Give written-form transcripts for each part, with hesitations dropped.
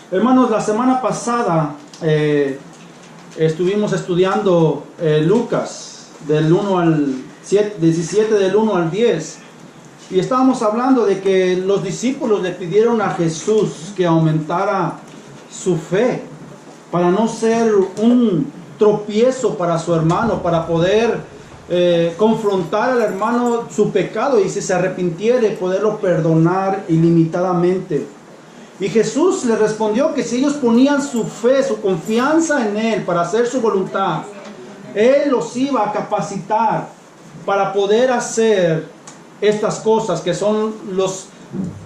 Hermanos, la semana pasada estuvimos estudiando Lucas del 1 al 17, del 1 al 10, y estábamos hablando de que los discípulos le pidieron a Jesús que aumentara su fe para no ser un tropiezo para su hermano, para poder confrontar al hermano su pecado, y si se arrepintiere poderlo perdonar ilimitadamente. Y Jesús le respondió que si ellos ponían su fe, su confianza en Él para hacer su voluntad, Él los iba a capacitar para poder hacer estas cosas que son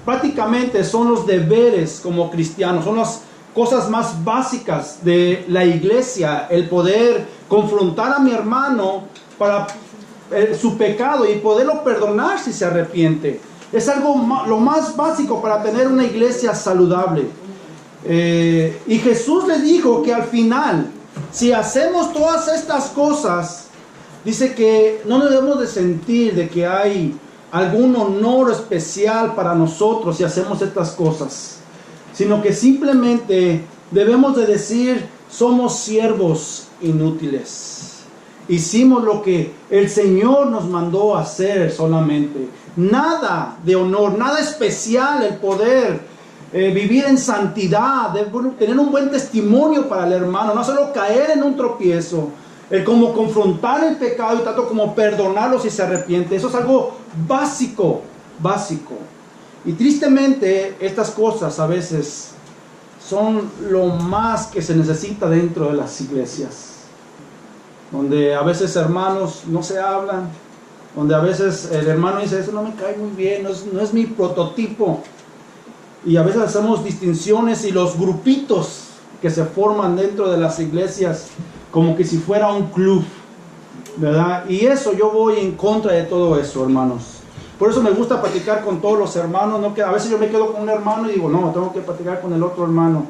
prácticamente son los deberes como cristianos, son las cosas más básicas de la iglesia, el poder confrontar a mi hermano para su pecado y poderlo perdonar si se arrepiente. Es algo lo más básico para tener una iglesia saludable. Y Jesús le dijo que al final, si hacemos todas estas cosas, dice que no debemos de sentir de que hay algún honor especial para nosotros si hacemos estas cosas, sino que simplemente debemos de decir: somos siervos inútiles. Hicimos lo que el Señor nos mandó a hacer solamente. Nada de honor, nada especial el poder vivir en santidad, tener un buen testimonio para el hermano, no solo caer en un tropiezo, el como confrontar el pecado y tanto como perdonarlo si se arrepiente. Eso es algo básico. Y tristemente estas cosas a veces son lo más que se necesita dentro de las iglesias, donde a veces hermanos no se hablan, donde a veces el hermano dice: eso no me cae muy bien, no es mi prototipo. Y a veces hacemos distinciones y los grupitos que se forman dentro de las iglesias como que si fuera un club, ¿verdad? Y eso, yo voy en contra de todo eso, hermanos. Por eso me gusta platicar con todos los hermanos, ¿no? Que a veces yo me quedo con un hermano y digo: no, tengo que platicar con el otro hermano.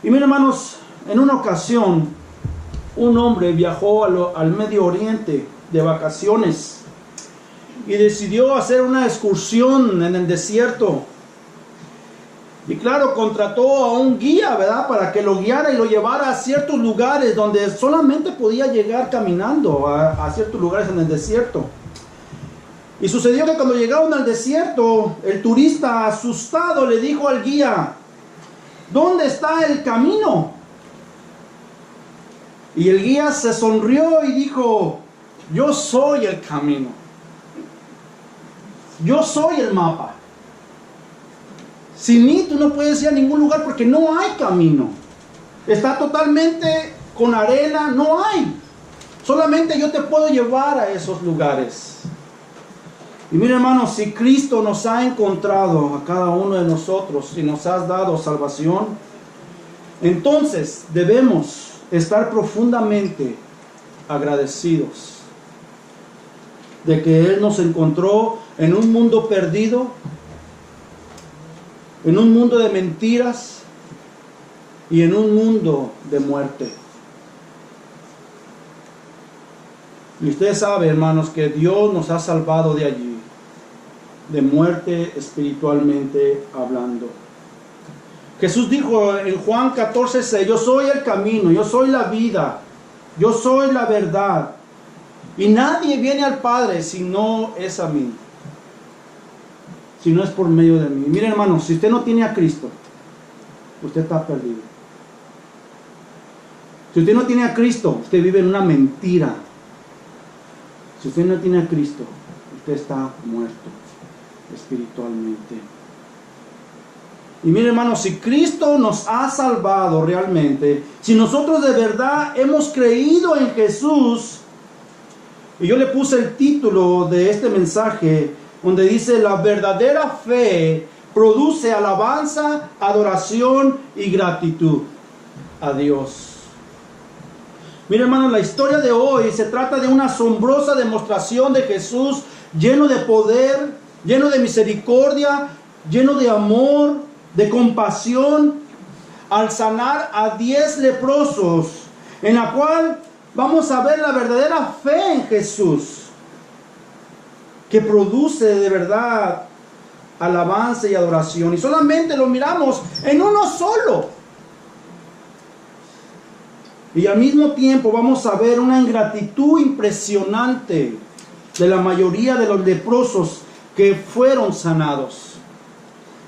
Y miren, hermanos, en una ocasión un hombre viajó al Medio Oriente de vacaciones y decidió hacer una excursión en el desierto. Y claro, contrató a un guía, ¿verdad?, para que lo guiara y lo llevara a ciertos lugares donde solamente podía llegar caminando, a ciertos lugares en el desierto. Y sucedió que cuando llegaron al desierto, el turista, asustado, le dijo al guía: ¿dónde está el camino? Y el guía se sonrió y dijo: yo soy el camino. Yo soy el mapa. Sin mí tú no puedes ir a ningún lugar porque no hay camino. Está totalmente con arena, no hay. Solamente yo te puedo llevar a esos lugares. Y miren, hermanos, si Cristo nos ha encontrado a cada uno de nosotros y nos ha dado salvación, entonces debemos estar profundamente agradecidos de que Él nos encontró en un mundo perdido, en un mundo de mentiras y en un mundo de muerte. Y usted sabe, hermanos, que Dios nos ha salvado de allí, de muerte espiritualmente hablando. Jesús dijo en Juan 14:6: yo soy el camino, yo soy la vida, yo soy la verdad, y nadie viene al Padre si no es a mí, si no es por medio de mí. Miren, hermanos, si usted no tiene a Cristo, usted está perdido. Si usted no tiene a Cristo, usted vive en una mentira. Si usted no tiene a Cristo, usted está muerto espiritualmente. Y miren, hermanos, si Cristo nos ha salvado realmente, si nosotros de verdad hemos creído en Jesús, y yo le puse el título de este mensaje donde dice: la verdadera fe produce alabanza, adoración y gratitud a Dios. Miren, hermanos, la historia de hoy se trata de una asombrosa demostración de Jesús lleno de poder, lleno de misericordia, lleno de amor, de compasión, al sanar a 10 leprosos, en la cual vamos a ver la verdadera fe en Jesús, que produce de verdad alabanza y adoración. Y solamente lo miramos en uno solo. Y al mismo tiempo vamos a ver una ingratitud impresionante de la mayoría de los leprosos que fueron sanados.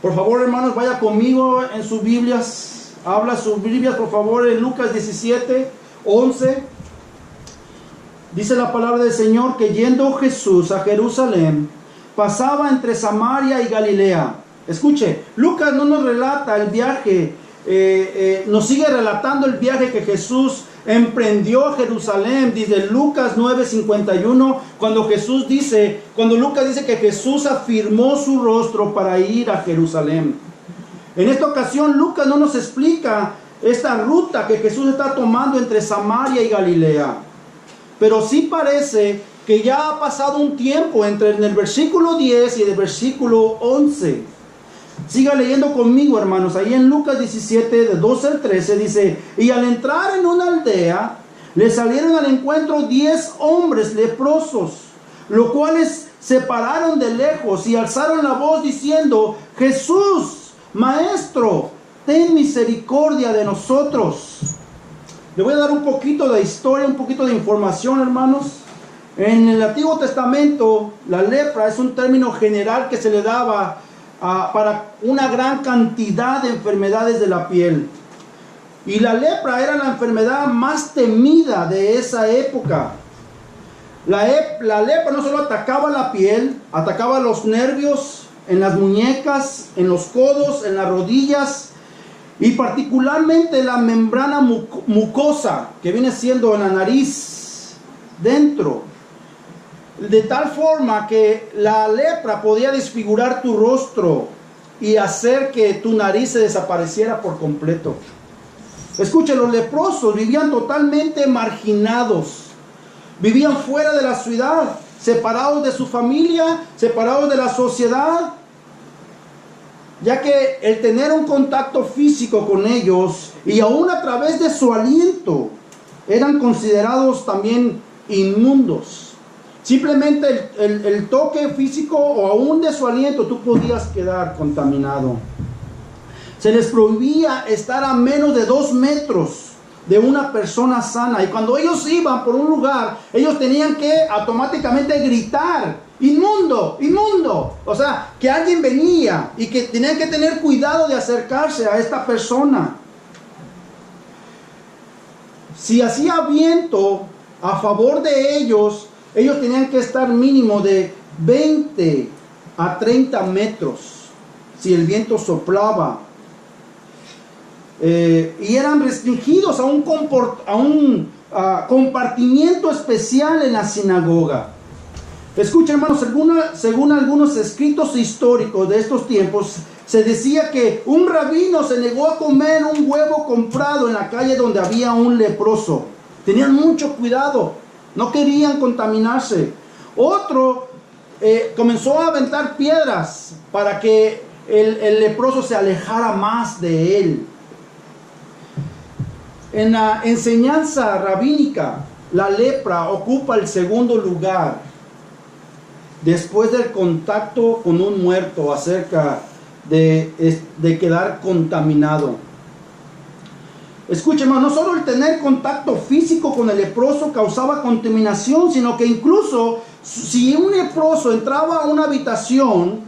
Por favor, hermanos, vaya conmigo en sus Biblias. Habla sus Biblias, por favor, en Lucas 17, 11. Dice la palabra del Señor que yendo Jesús a Jerusalén, pasaba entre Samaria y Galilea. Escuche, Lucas no nos relata el viaje, nos sigue relatando el viaje que Jesús emprendió a Jerusalén. Dice Lucas 9:51, cuando Lucas dice que Jesús afirmó su rostro para ir a Jerusalén. En esta ocasión Lucas no nos explica esta ruta que Jesús está tomando entre Samaria y Galilea, pero sí parece que ya ha pasado un tiempo entre el versículo 10 y el versículo 11. Siga leyendo conmigo, hermanos. Ahí en Lucas 17, de 12 al 13, dice: y al entrar en una aldea, le salieron al encuentro 10 hombres leprosos, los cuales se pararon de lejos y alzaron la voz diciendo: Jesús, Maestro, ten misericordia de nosotros. Le voy a dar un poquito de historia, un poquito de información, hermanos. En el Antiguo Testamento, la lepra es un término general que se le daba para una gran cantidad de enfermedades de la piel. Y la lepra era la enfermedad más temida de esa época. La lepra no solo atacaba la piel, atacaba los nervios, en las muñecas, en los codos, en las rodillas, y particularmente la membrana mucosa, que viene siendo en la nariz, dentro. De tal forma que la lepra podía desfigurar tu rostro y hacer que tu nariz se desapareciera por completo. Escuchen, los leprosos vivían totalmente marginados. Vivían fuera de la ciudad, separados de su familia, separados de la sociedad, ya que el tener un contacto físico con ellos y aún a través de su aliento eran considerados también inmundos. Simplemente el toque físico o aún de su aliento tú podías quedar contaminado. Se les prohibía estar a menos de 2 metros de una persona sana, y cuando ellos iban por un lugar, ellos tenían que automáticamente gritar: inmundo, inmundo. O sea, que alguien venía y que tenían que tener cuidado de acercarse a esta persona. Si hacía viento a favor de ellos, ellos tenían que estar mínimo de 20 a 30 metros si el viento soplaba. Y eran restringidos a un compartimiento especial en la sinagoga. Escuchen, hermanos, según algunos escritos históricos de estos tiempos, se decía que un rabino se negó a comer un huevo comprado en la calle donde había un leproso. Tenían mucho cuidado, no querían contaminarse. Otro comenzó a aventar piedras para que el leproso se alejara más de él. En la enseñanza rabínica, la lepra ocupa el segundo lugar después del contacto con un muerto acerca de quedar contaminado. Escúcheme, no solo el tener contacto físico con el leproso causaba contaminación, sino que incluso si un leproso entraba a una habitación,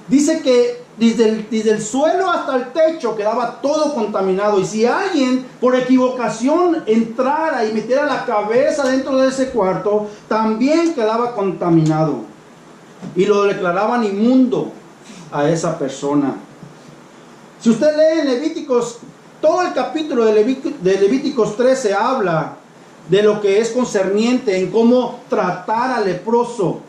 dice que desde el suelo hasta el techo quedaba todo contaminado. Y si alguien por equivocación entrara y metiera la cabeza dentro de ese cuarto, también quedaba contaminado. Y lo declaraban inmundo a esa persona. Si usted lee en Levíticos, todo el capítulo de Levíticos 13 habla de lo que es concerniente en cómo tratar al leproso.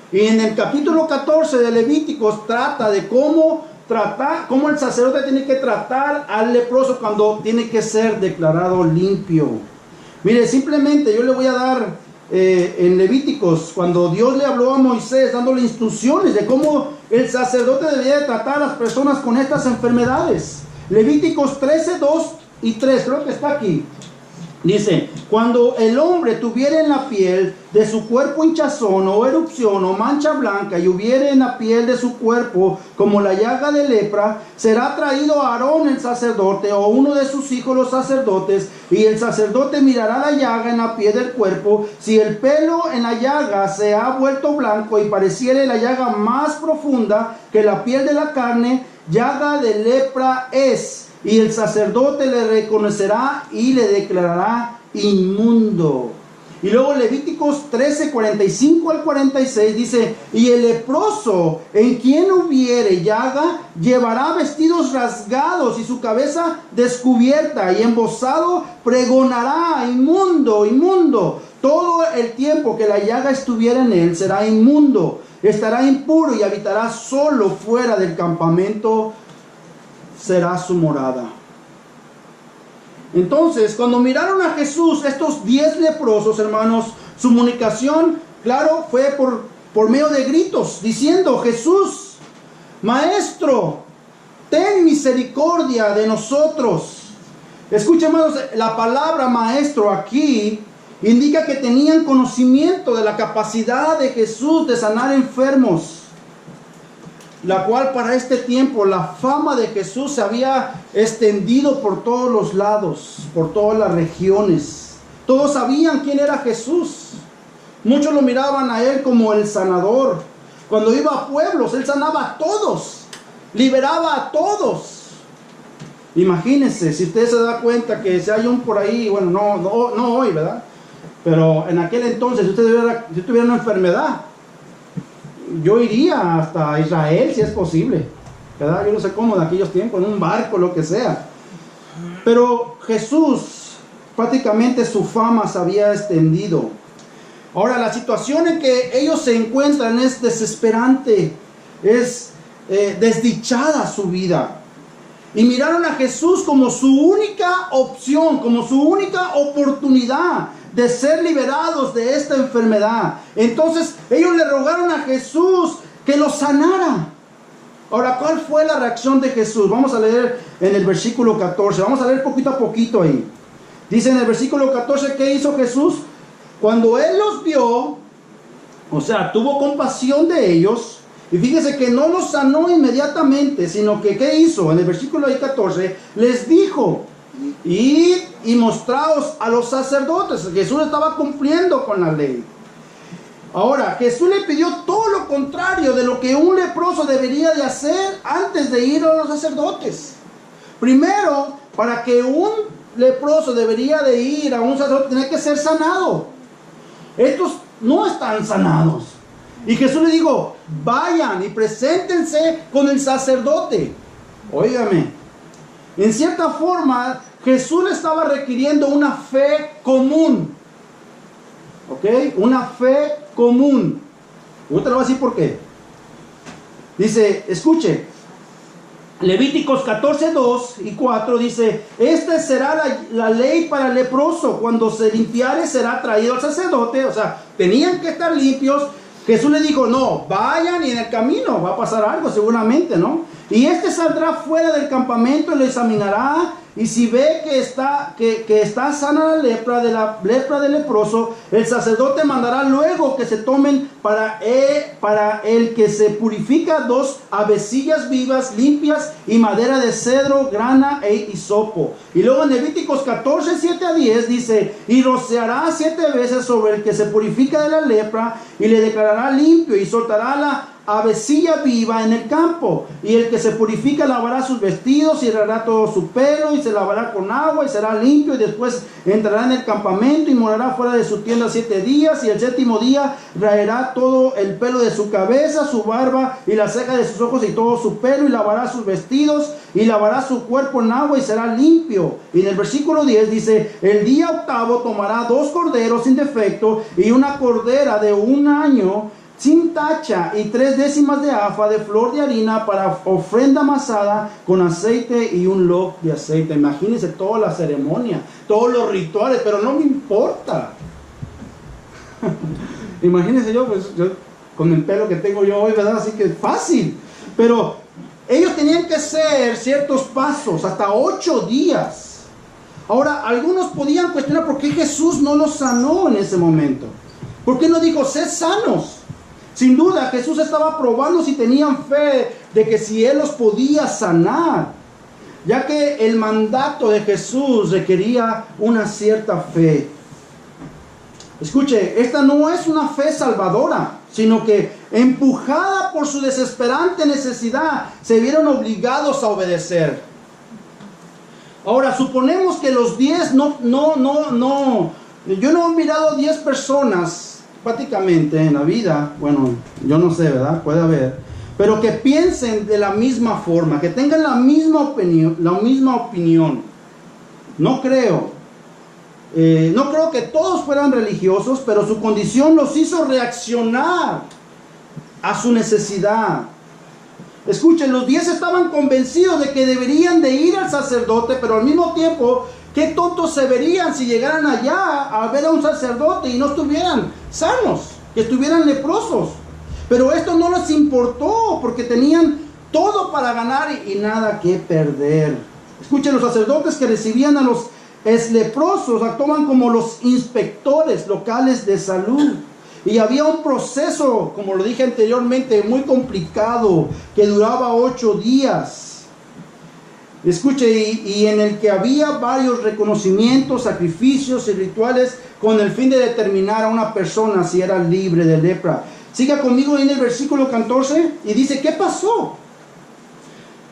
Y en el capítulo 14 de Levíticos trata de cómo el sacerdote tiene que tratar al leproso cuando tiene que ser declarado limpio. Mire, simplemente yo le voy a dar en Levíticos, cuando Dios le habló a Moisés dándole instrucciones de cómo el sacerdote debía de tratar a las personas con estas enfermedades. Levíticos 13, 2 y 3, creo que está aquí. Dice, cuando el hombre tuviere en la piel de su cuerpo hinchazón o erupción o mancha blanca y hubiere en la piel de su cuerpo como la llaga de lepra, será traído a Aarón el sacerdote o uno de sus hijos los sacerdotes, y el sacerdote mirará la llaga en la piel del cuerpo. Si el pelo en la llaga se ha vuelto blanco y pareciere la llaga más profunda que la piel de la carne, llaga de lepra es. Y el sacerdote le reconocerá y le declarará inmundo. Y luego Levíticos 13, 45 al 46 dice, y el leproso en quien hubiere llaga llevará vestidos rasgados y su cabeza descubierta, y embozado pregonará, inmundo, inmundo. Todo el tiempo que la llaga estuviera en él será inmundo, estará impuro y habitará solo fuera del campamento, será su morada. Entonces, cuando miraron a Jesús, estos 10 leprosos, hermanos, su comunicación, claro, fue por medio de gritos, diciendo, Jesús, Maestro, ten misericordia de nosotros. Escuchen, hermanos, la palabra maestro aquí indica que tenían conocimiento de la capacidad de Jesús de sanar enfermos, la cual para este tiempo la fama de Jesús se había extendido por todos los lados, por todas las regiones. Todos sabían quién era Jesús. Muchos lo miraban a él como el sanador. Cuando iba a pueblos, él sanaba a todos, liberaba a todos. Imagínense, si usted se da cuenta que si hay un por ahí, bueno, no hoy, ¿verdad? Pero en aquel entonces, si usted tuviera una enfermedad, yo iría hasta Israel si es posible, ¿verdad? Yo no sé cómo de aquellos tiempos, en un barco, lo que sea. Pero Jesús, prácticamente su fama se había extendido. Ahora, la situación en que ellos se encuentran es desesperante, es desdichada su vida. Y miraron a Jesús como su única opción, como su única oportunidad de ser liberados de esta enfermedad. Entonces ellos le rogaron a Jesús que los sanara. Ahora, ¿cuál fue la reacción de Jesús? Vamos a leer en el versículo 14. Vamos a leer poquito a poquito ahí. Dice en el versículo 14, ¿qué hizo Jesús? Cuando Él los vio, o sea, tuvo compasión de ellos. Y fíjese que no los sanó inmediatamente, sino que ¿qué hizo? En el versículo 14 les dijo, id y mostraos a los sacerdotes. Jesús estaba cumpliendo con la ley. Ahora, Jesús le pidió todo lo contrario de lo que un leproso debería de hacer antes de ir a los sacerdotes. Primero, para que un leproso debería de ir a un sacerdote, tenía que ser sanado. Estos no están sanados. Y Jesús le dijo, vayan y preséntense con el sacerdote. Óigame, en cierta forma, Jesús le estaba requiriendo una fe común. ¿Ok? Una fe común. Yo te lo voy a decir por qué. Dice, escuche, Levíticos 14, 2 y 4 dice, esta será la ley para el leproso. Cuando se limpiare será traído al sacerdote. O sea, tenían que estar limpios. Jesús le dijo, no, vayan y en el camino va a pasar algo seguramente, ¿no? Y este saldrá fuera del campamento y lo examinará, y si ve que está sana la lepra del leproso, el sacerdote mandará luego que se tomen para el que se purifica 2 avecillas vivas, limpias, y madera de cedro, grana e hisopo. Y luego en Levíticos 14, 7 a 10 dice, y rociará 7 veces sobre el que se purifica de la lepra, y le declarará limpio, y soltará la avecilla viva en el campo, y el que se purifica lavará sus vestidos y herrará todo su pelo y se lavará con agua y será limpio, y después entrará en el campamento y morará fuera de su tienda 7 días, y el 7º día raerá todo el pelo de su cabeza, su barba y la ceja de sus ojos y todo su pelo, y lavará sus vestidos y lavará su cuerpo en agua y será limpio. Y en el versículo 10 dice, el día 8º tomará 2 corderos sin defecto y una cordera de 1 año sin tacha, y 3 décimas de afa de flor de harina para ofrenda amasada con aceite y un lof de aceite. Imagínense toda la ceremonia, todos los rituales, pero no me importa. Imagínense yo con el pelo que tengo yo hoy, ¿verdad? Así que es fácil. Pero ellos tenían que hacer ciertos pasos, hasta 8 días. Ahora, algunos podían cuestionar por qué Jesús no los sanó en ese momento. ¿Por qué no dijo, sed sanos? Sin duda, Jesús estaba probando si tenían fe de que si Él los podía sanar, ya que el mandato de Jesús requería una cierta fe. Escuche, esta no es una fe salvadora, sino que empujada por su desesperante necesidad, se vieron obligados a obedecer. Ahora, suponemos que los 10 yo no he mirado 10 personas prácticamente en la vida, bueno, yo no sé, ¿verdad? Puede haber, pero que piensen de la misma forma, que tengan la misma opinión. No creo que todos fueran religiosos, pero su condición los hizo reaccionar a su necesidad. Escuchen, los 10 estaban convencidos de que deberían de ir al sacerdote, pero al mismo tiempo, qué tontos se verían si llegaran allá a ver a un sacerdote y no estuvieran sanos, que estuvieran leprosos. Pero esto no les importó porque tenían todo para ganar y nada que perder. Escuchen, los sacerdotes que recibían a los leprosos actuaban como los inspectores locales de salud. Y había un proceso, como lo dije anteriormente, muy complicado, que duraba 8 días. Escuche, y en el que había varios reconocimientos, sacrificios y rituales con el fin de determinar a una persona si era libre de lepra. Siga conmigo en el versículo 14 y dice, ¿qué pasó?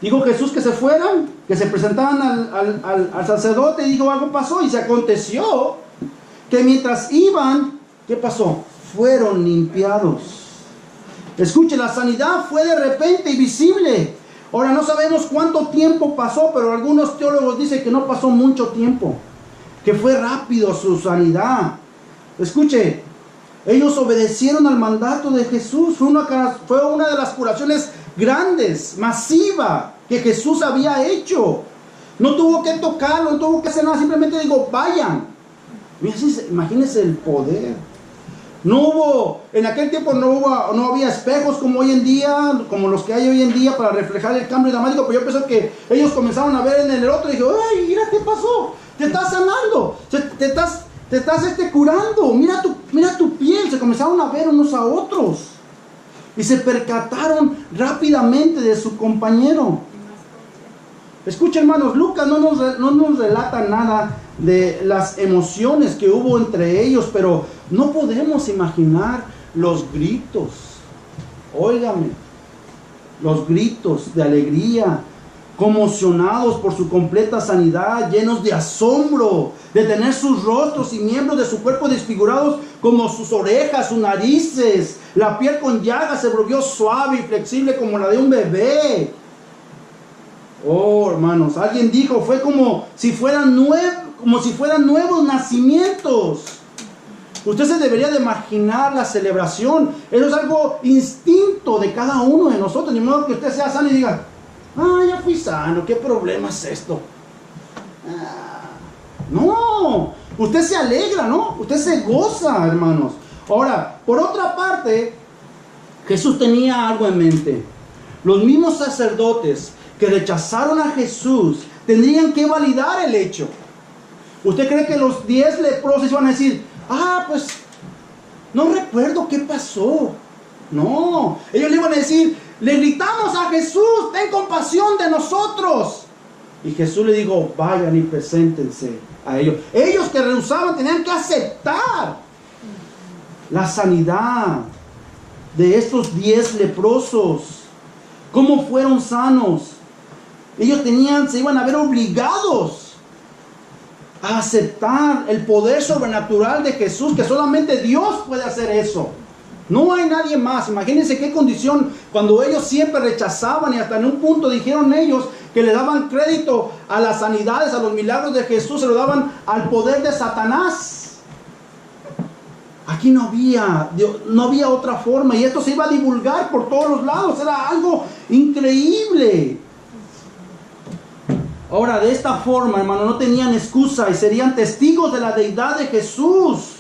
Dijo Jesús que se fueran, que se presentaran al sacerdote, y dijo, algo pasó, y se aconteció que mientras iban, ¿qué pasó? Fueron limpiados. Escuche, la sanidad fue de repente y visible. Ahora no sabemos cuánto tiempo pasó, pero algunos teólogos dicen que no pasó mucho tiempo, que fue rápido su sanidad. Escuche, ellos obedecieron al mandato de Jesús. Fue una de las curaciones grandes, masiva, que Jesús había hecho. No tuvo que tocarlo, no tuvo que hacer nada, simplemente dijo, vayan. Imagínense el poder. En aquel tiempo no había espejos como hoy en día, como los que hay hoy en día para reflejar el cambio dramático, pero yo pienso que ellos comenzaron a ver en el otro y dijeron, ¡ay, mira qué pasó! Te estás sanando, te estás curando, mira tu piel. Se comenzaron a ver unos a otros y se percataron rápidamente de su compañero. Escuchen, hermanos, Lucas no nos relata nada de las emociones que hubo entre ellos, pero no podemos imaginar los gritos. Óigame, los gritos de alegría, conmocionados por su completa sanidad, llenos de asombro, de tener sus rostros y miembros de su cuerpo desfigurados, como sus orejas, sus narices, la piel con llagas se volvió suave y flexible como la de un bebé. Oh, hermanos, alguien dijo, fue como si fueran nuevos nacimientos. Usted se debería de imaginar la celebración. Eso es algo instinto de cada uno de nosotros. Ni modo que usted sea sano y diga, ya fui sano, ¿qué problema es esto? No, usted se alegra, ¿no? Usted se goza, hermanos. Ahora, por otra parte, Jesús tenía algo en mente. Los mismos sacerdotes que rechazaron a Jesús tendrían que validar el hecho. ¿Usted cree que los 10 leprosos iban a decir, pues no recuerdo qué pasó? No, ellos le iban a decir, le gritamos a Jesús, ten compasión de nosotros. Y Jesús le dijo, vayan y preséntense a ellos. Ellos que rehusaban tenían que aceptar la sanidad de estos 10 leprosos. ¿Cómo fueron sanos? Ellos se iban a ver obligados a aceptar el poder sobrenatural de Jesús, que solamente Dios puede hacer eso. No hay nadie más. Imagínense qué condición cuando ellos siempre rechazaban, y hasta en un punto dijeron ellos que le daban crédito a las sanidades, a los milagros de Jesús, se lo daban al poder de Satanás. Aquí no había otra forma, y esto se iba a divulgar por todos los lados. Era algo increíble. Ahora, de esta forma, hermano, no tenían excusa y serían testigos de la deidad de Jesús.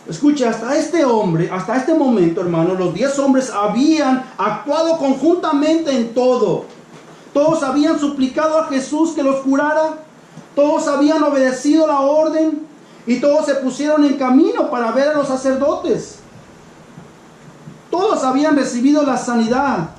Escuche, hasta este momento, hermano, los 10 hombres habían actuado conjuntamente en todo. Todos habían suplicado a Jesús que los curara. Todos habían obedecido la orden. Y todos se pusieron en camino para ver a los sacerdotes. Todos habían recibido la sanidad.